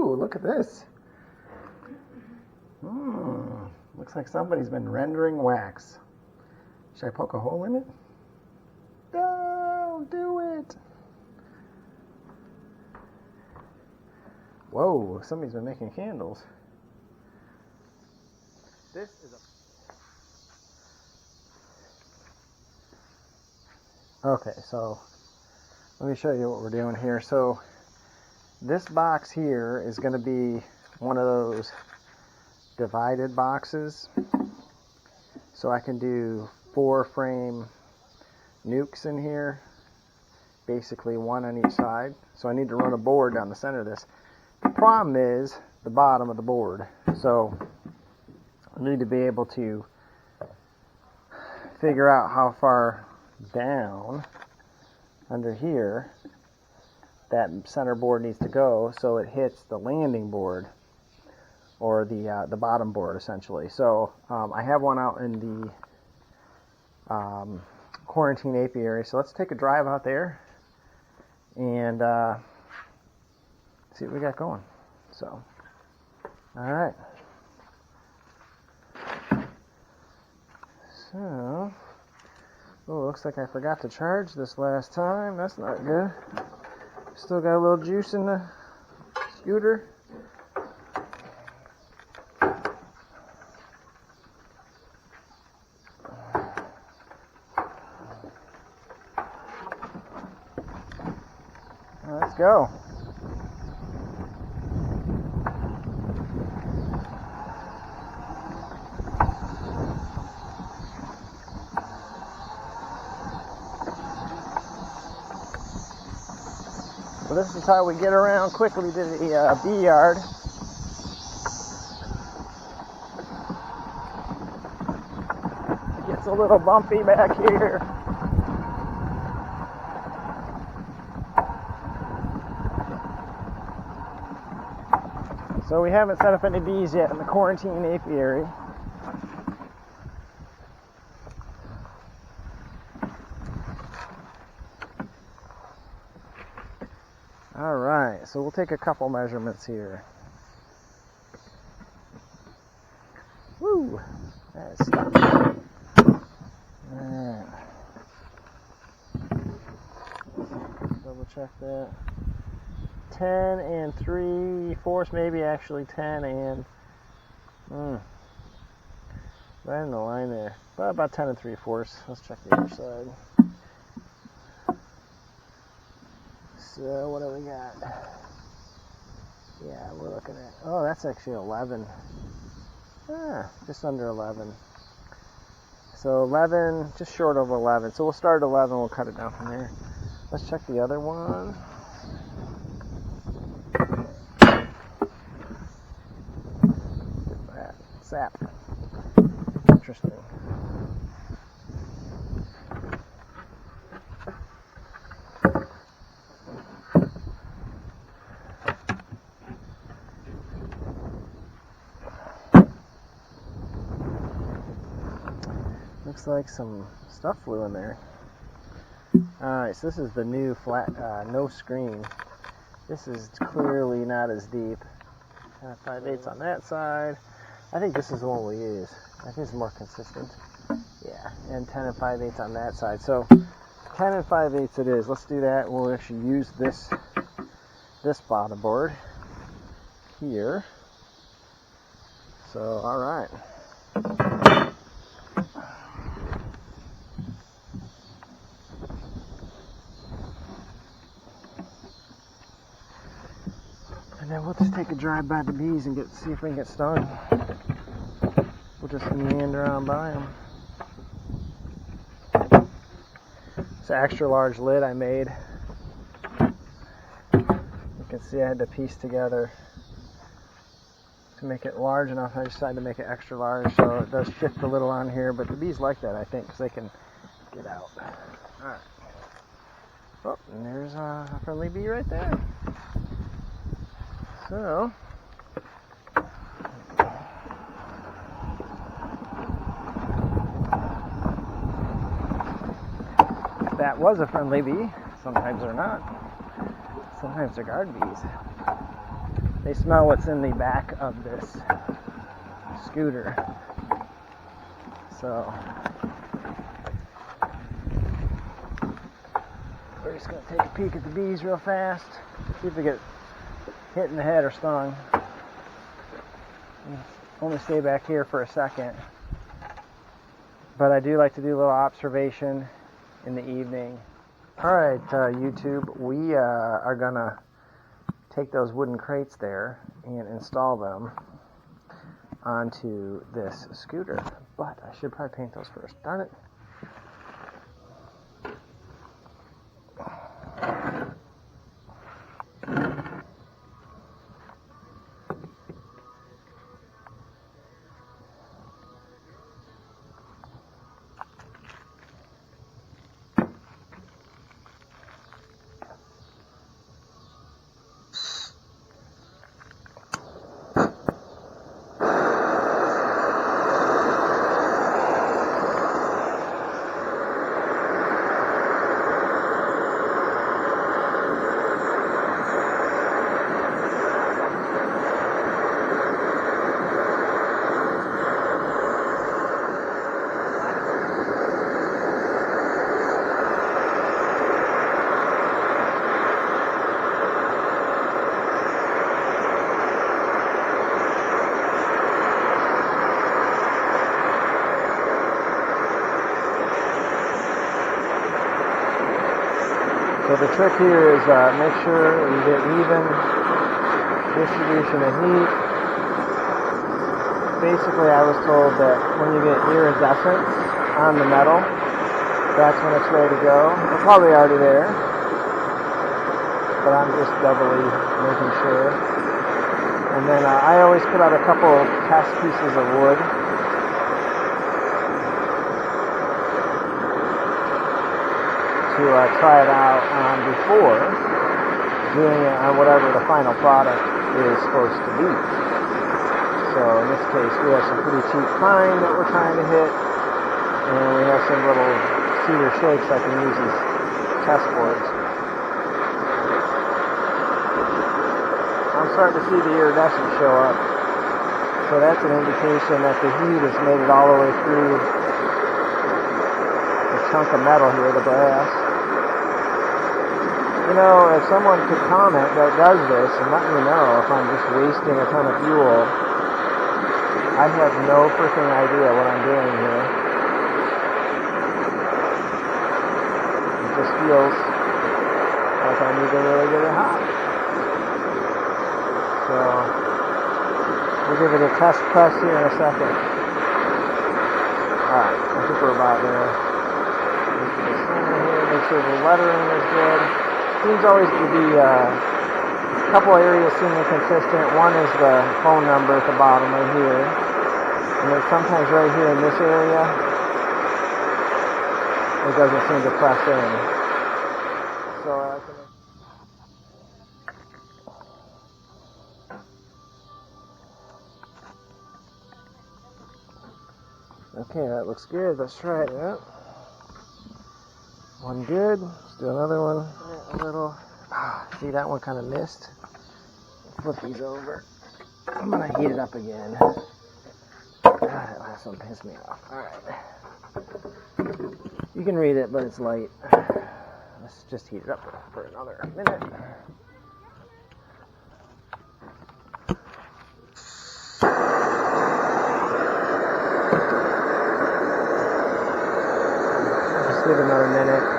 Whoa, look at this. Looks like somebody's been rendering wax. Should I poke a hole in it? Don't do it. Whoa, somebody's been making candles. This is Okay, so let me show you what we're doing here. So this box here is going to be one of those divided boxes. So I can do 4 frame nukes in here, basically one on each side. So I need to run a board down the center of this. The problem is the bottom of the board. So I need to be able to figure out how far down under here that center board needs to go so it hits the landing board, or the bottom board essentially. So I have one out in the quarantine apiary, so let's take a drive out there and see what we got going. So alright, so looks like I forgot to charge this last time. That's not good. Still got a little juice in the scooter. Let's go. So this is how we get around quickly to the bee yard. It gets a little bumpy back here. So we haven't set up any bees yet in the quarantine apiary. Alright, so we'll take a couple measurements here. Woo! That's stuck. Alright. Double check that. 10 and 3/4, maybe actually 10 and right in the line there. But about 10 and 3/4. Let's check the other side. So what do we got? Yeah, we're looking at, oh, that's actually 11. Just under 11. So 11, just short of 11. So we'll start at 11, we'll cut it down from there. Let's check the other one. That sap. Interesting. Looks like some stuff flew in there. Alright, so this is the new flat, no screen. This is clearly not as deep. 5/8 on that side. I think this is the one we use. I think it's more consistent. Yeah, and 10 and 5/8 on that side. So 10 and 5/8 it is. Let's do that. We'll actually use this bottom board here. So alright. And then we'll just take a drive by the bees and see if we can get stung. We'll just meander on by them. It's an extra large lid I made. You can see I had to piece together to make it large enough. I decided to make it extra large, so it does shift a little on here, but the bees like that, I think, because they can get out. Alright. Oh, and there's a friendly bee right there. So, that was a friendly bee. Sometimes they're not. Sometimes they're guard bees. they smell what's in the back of this scooter. So we're just going to take a peek at the bees real fast, see if they get hit in the head or stung. Only stay back here for a second, but I do like to do a little observation in the evening. Alright, YouTube, we are going to take those wooden crates there and install them onto this scooter, but I should probably paint those first. Darn it. So the trick here is make sure you get even distribution of heat. Basically, I was told that when you get iridescence on the metal, that's when it's ready to go. It's probably already there, but I'm just doubly making sure. And then I always put out a couple test pieces of wood. To try it out before doing it on whatever the final product is supposed to be. So in this case, we have some pretty cheap pine that we're trying to hit, and we have some little cedar shakes I can use as test boards. I'm starting to see the iridescence show up, so that's an indication that the heat has made it all the way through the chunk of metal here, the brass. You know, if someone could comment that does this and let me know if I'm just wasting a ton of fuel, I have no freaking idea what I'm doing here. It just feels like I need to really get it hot. So, we'll give it a test press here in a second. Alright, I think we're about there. Make sure the lettering is good. Seems always to be a couple areas seem inconsistent. One is the phone number at the bottom right here, and then sometimes right here in this area it doesn't seem to press in. So I can. Okay, that looks good. Let's try it out. One good. Let's do another one. A little. See, that one kind of missed. Flip these over. I'm gonna heat it up again. That last one pissed me off. Alright. You can read it, but it's light. Let's just heat it up for another minute. Just give it another minute.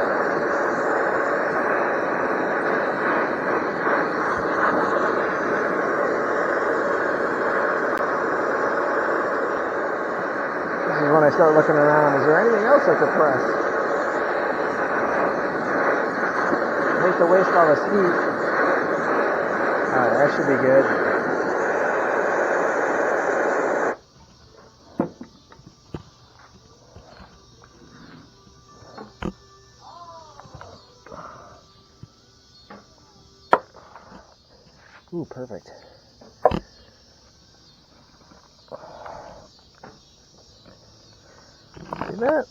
When I start looking around, is there anything else I could press? I hate to waste all this heat. Alright, that should be good. Ooh, perfect. See that?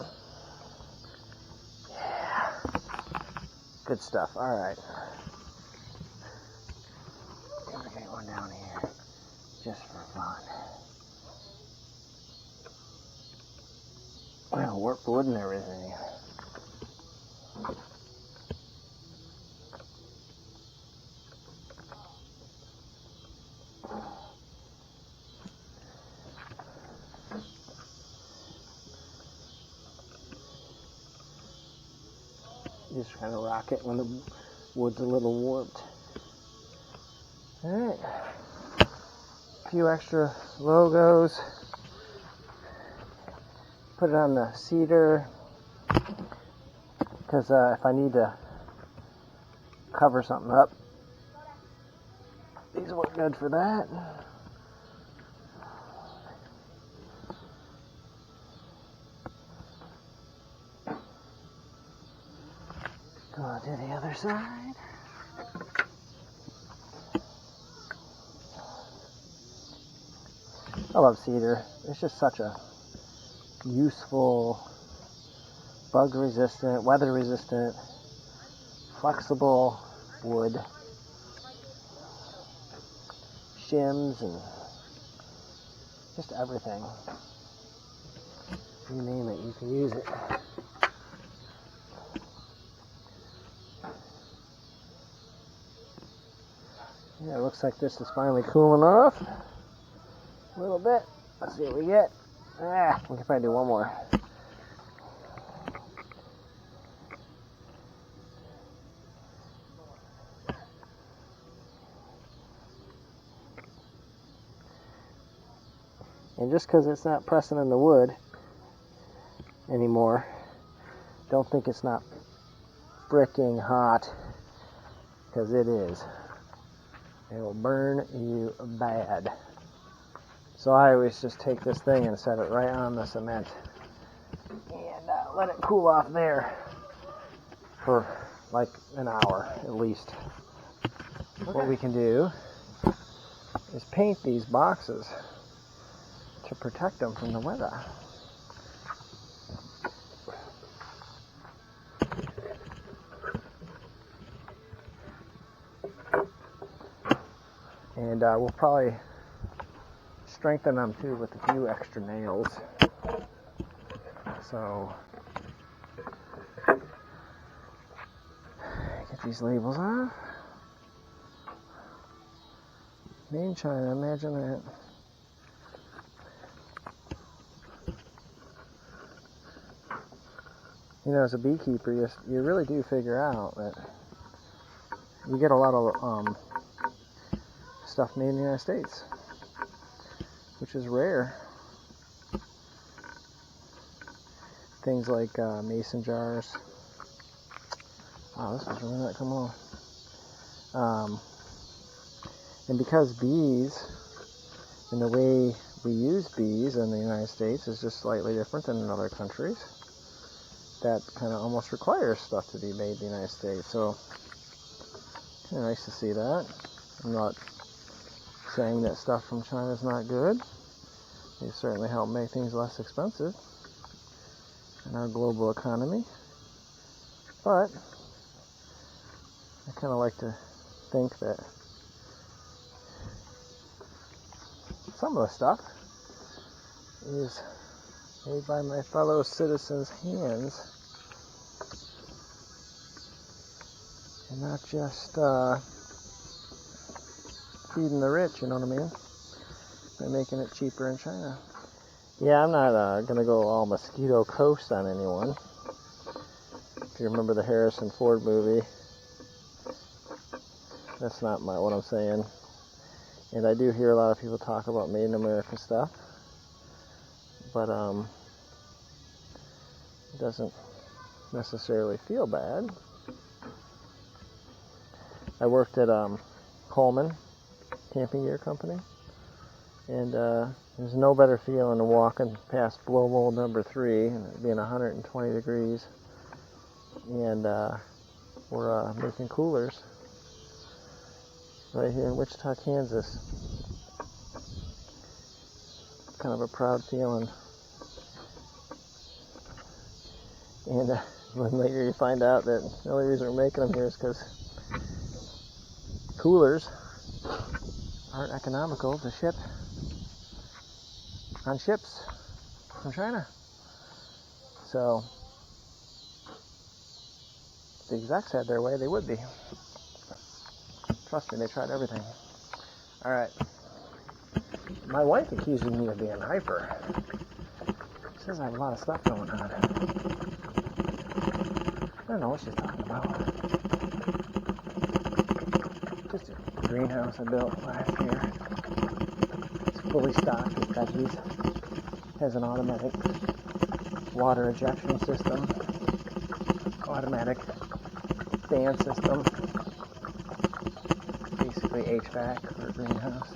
Yeah. Good stuff. Alright. We're gonna get one down here. fun. Well, warped wood and everything. You just kind of rock it when the wood's a little warped. Alright. A few extra logos. Put it on the cedar because if I need to cover something up, these work good for that. Go to the other side. I love cedar. It's just such a useful, bug resistant, weather resistant, flexible wood. Shims and just everything. You name it, you can use it. Yeah, it looks like this is finally cooling off a little bit. Let's see what we get. We can probably do one more. And just because it's not pressing in the wood anymore, don't think it's not fricking hot, because it is. It will burn you bad. So I always just take this thing and set it right on the cement and let it cool off there for like an hour at least. Okay. What we can do is paint these boxes to protect them from the weather. And we'll probably strengthen them too with a few extra nails. So get these labels off. Made in China, imagine that. You know, as a beekeeper, you really do figure out that you get a lot of stuff made in the United States, which is rare. Things like mason jars. Wow, this is really not coming on. And because bees, and the way we use bees in the United States is just slightly different than in other countries, that kind of almost requires stuff to be made in the United States. So, kind of nice to see that. I'm not saying that stuff from China is not good. They certainly help make things less expensive in our global economy. But I kind of like to think that some of the stuff is made by my fellow citizens' hands and not just feeding the rich, you know what I mean? By making it cheaper in China. Yeah, I'm not going to go all Mosquito Coast on anyone. If you remember the Harrison Ford movie, that's not what I'm saying. And I do hear a lot of people talk about Made in America stuff, but it doesn't necessarily feel bad. I worked at Coleman Camping Gear Company, and there's no better feeling than walking past blow mold number 3 and it being 120 degrees, and we're making coolers right here in Wichita, Kansas. Kind of a proud feeling. And when later you find out that the only reason we're making them here is because coolers aren't economical to ship on ships from China. So if the execs had their way, they would be. Trust me, they tried everything. All right. My wife accuses me of being hyper. She says I have a lot of stuff going on. I don't know what she's talking about. Just a greenhouse I built last year. It's fully stocked with veggies. Has an automatic water ejection system. Automatic fan system. Basically HVAC for a greenhouse.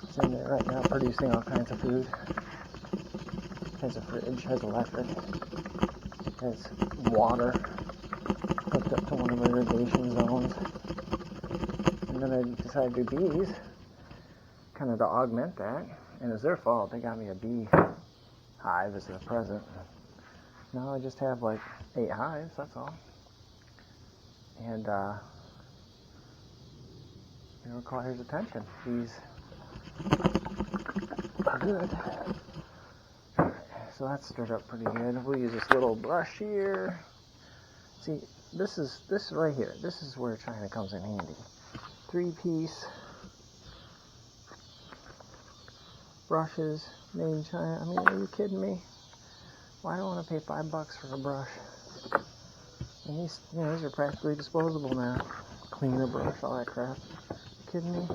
It's in there right now producing all kinds of food. Has a fridge, has electric, has water hooked up to one of the irrigation zones. And then I decided to do bees, kind of to augment that. And it's their fault. They got me a bee hive as a present. Now I just have like 8 hives, that's all. And it requires attention. Bees are good. So that's stirred up pretty good. We'll use this little brush here. See, this right here. This is where China comes in handy. 3-piece brushes made in China. I mean, are you kidding me? Why do I want to pay $5 for a brush? And these are practically disposable now. Cleaner brush, all that crap. You kidding me?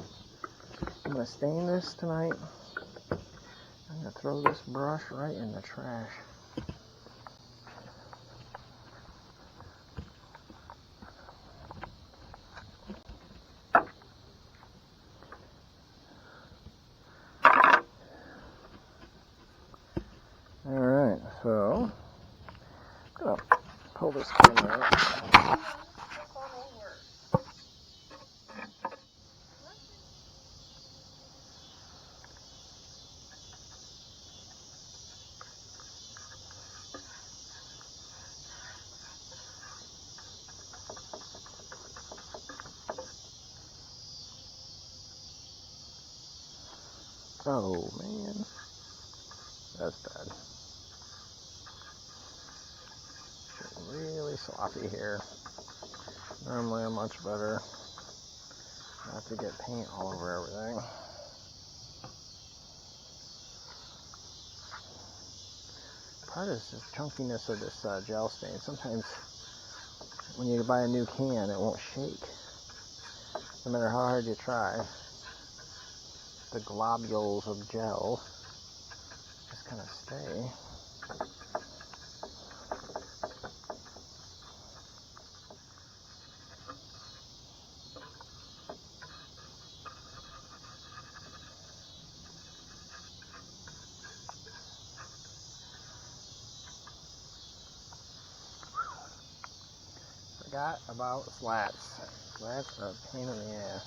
I'm gonna stain this tonight. I'm gonna throw this brush right in the trash. Alright, so I'm gonna pull this camera out. Oh man, that's bad. Getting really sloppy here. Normally I'm much better not to get paint all over everything. Part of the chunkiness of this gel stain. Sometimes when you buy a new can, it won't shake. No matter how hard you try, the globules of gel just kind of stay. Forgot about slats. Slats are a pain in the ass.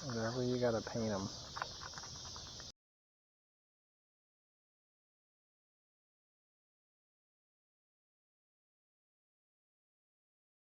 Whenever you gotta paint them.